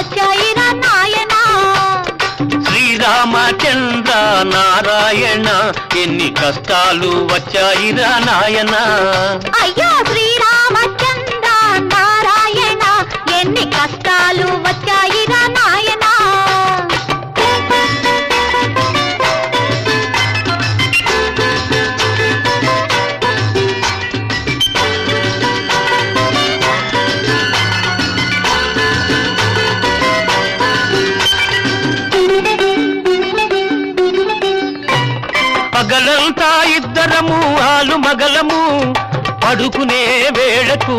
వచ్చాయిరా నాయనా. శ్రీరామచంద్ర నారాయణ ఎన్ని కష్టాలు వచ్చాయిరా నాయన. అయ్యో శ్రీరామచంద్ర నారాయణ ఎన్ని కష్టాలు వచ్చాయిరా నాయనా. పగలంతా ఇద్దరము ఆలు మగలము పడుకునే వేళకు